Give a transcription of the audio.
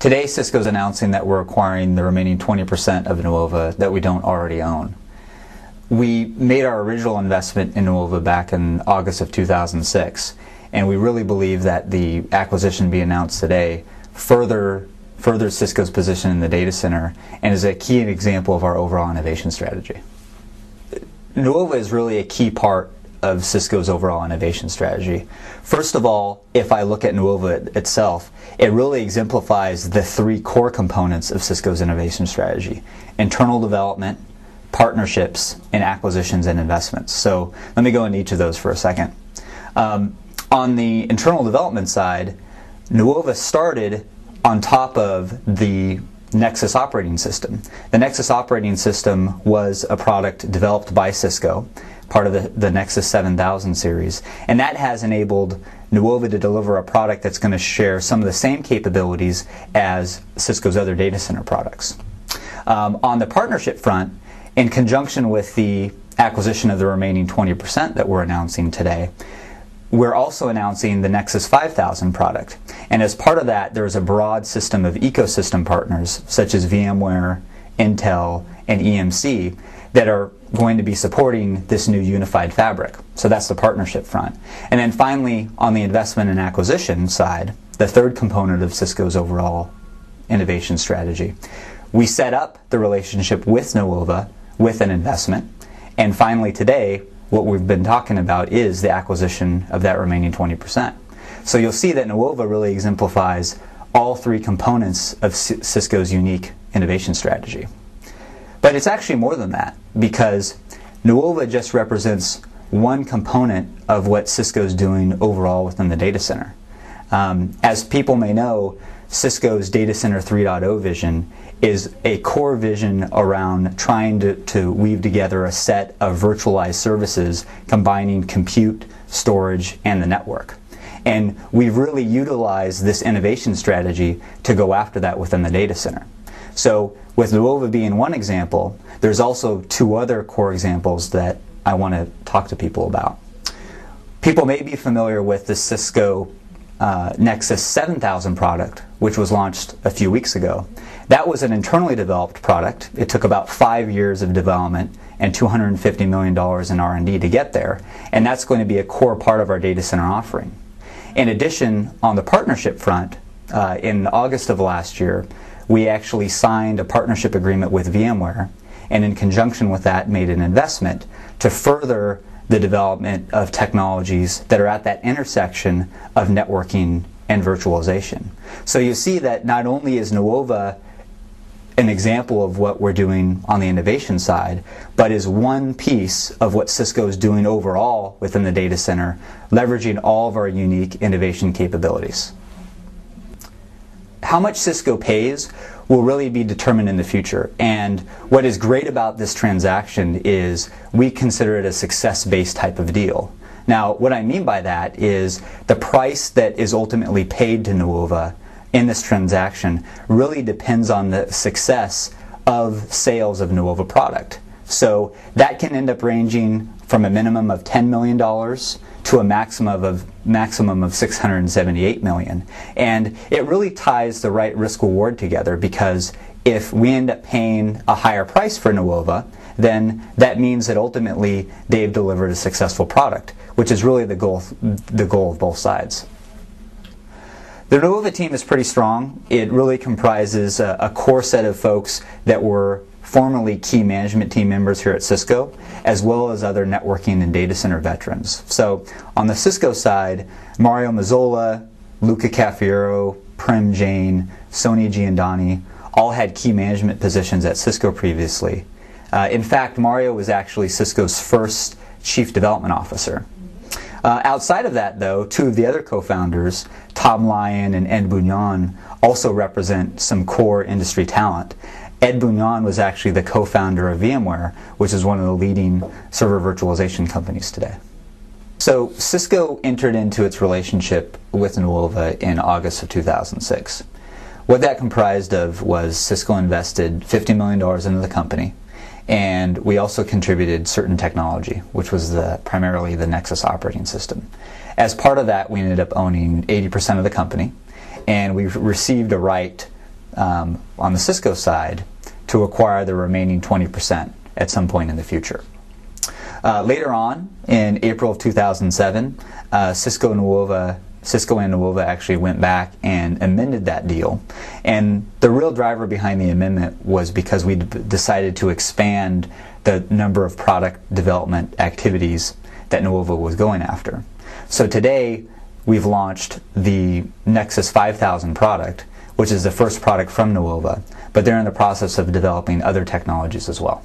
Today, Cisco's announcing that we're acquiring the remaining 20% of Nuova that we don't already own. We made our original investment in Nuova back in August of 2006, and we really believe that the acquisition being announced today furthers Cisco's position in the data center and is a key example of our overall innovation strategy. Nuova is really a key part of Cisco's overall innovation strategy. First of all, if I look at Nuova itself, it really exemplifies the three core components of Cisco's innovation strategy: internal development, partnerships, and acquisitions and investments. So let me go into each of those for a second. On the internal development side, Nuova started on top of the Nexus operating system. The Nexus operating system was a product developed by Cisco, part of the Nexus 7000 series, and that has enabled Nuova to deliver a product that's going to share some of the same capabilities as Cisco's other data center products. On the partnership front, in conjunction with the acquisition of the remaining 20% that we're announcing today, we're also announcing the Nexus 5000 product. And as part of that, there's a broad system of ecosystem partners, such as VMware, Intel, and EMC, that are going to be supporting this new unified fabric. So that's the partnership front. And then finally, on the investment and acquisition side, the third component of Cisco's overall innovation strategy, we set up the relationship with Nuova with an investment. And finally today, what we've been talking about is the acquisition of that remaining 20%. So you'll see that Nuova really exemplifies all three components of Cisco's unique innovation strategy. But it's actually more than that, because Nuova just represents one component of what Cisco's doing overall within the data center. As people may know, Cisco's Data Center 3.0 vision is a core vision around trying to weave together a set of virtualized services combining compute, storage, and the network. And we've really utilized this innovation strategy to go after that within the data center. So with Nuova being one example, there's also two other core examples that I want to talk to people about. People may be familiar with the Cisco Nexus 7000 product, which was launched a few weeks ago. That was an internally developed product. It took about 5 years of development and $250 million in R&D to get there, and that's going to be a core part of our data center offering. In addition, on the partnership front, in August of last year, we actually signed a partnership agreement with VMware, and in conjunction with that made an investment to further the development of technologies that are at that intersection of networking and virtualization. So you see that not only is Nuova an example of what we're doing on the innovation side, but is one piece of what Cisco is doing overall within the data center, leveraging all of our unique innovation capabilities. How much Cisco pays will really be determined in the future, and what is great about this transaction is we consider it a success-based type of deal. Now, what I mean by that is the price that is ultimately paid to Nuova in this transaction really depends on the success of sales of Nuova product. So that can end up ranging from a minimum of $10 million to a maximum of $678 million. And it really ties the right risk-reward together, because if we end up paying a higher price for Nuova, then that means that ultimately they've delivered a successful product, which is really the goal of both sides. The Nuova team is pretty strong. It really comprises a core set of folks that were formerly key management team members here at Cisco, as well as other networking and data center veterans. So on the Cisco side, Mario Mazzola, Luca Caffiero, Prem Jain, Soni Giandani all had key management positions at Cisco previously. In fact, Mario was actually Cisco's first Chief Development Officer. Outside of that, though, two of the other co-founders, Tom Lyon and Ed Bugnon, also represent some core industry talent. Ed Bugnon was actually the co-founder of VMware, which is one of the leading server virtualization companies today. So Cisco entered into its relationship with Nuova in August of 2006. What that comprised of was Cisco invested $50 million into the company, and we also contributed certain technology, which was primarily the Nexus operating system. As part of that, we ended up owning 80% of the company, and we received a right on the Cisco side to acquire the remaining 20% at some point in the future. Later on, in April of 2007, Cisco and Nuova actually went back and amended that deal. And the real driver behind the amendment was because we decided to expand the number of product development activities that Nuova was going after. So today, we've launched the Nexus 5000 product, which is the first product from Nuova, but they're in the process of developing other technologies as well.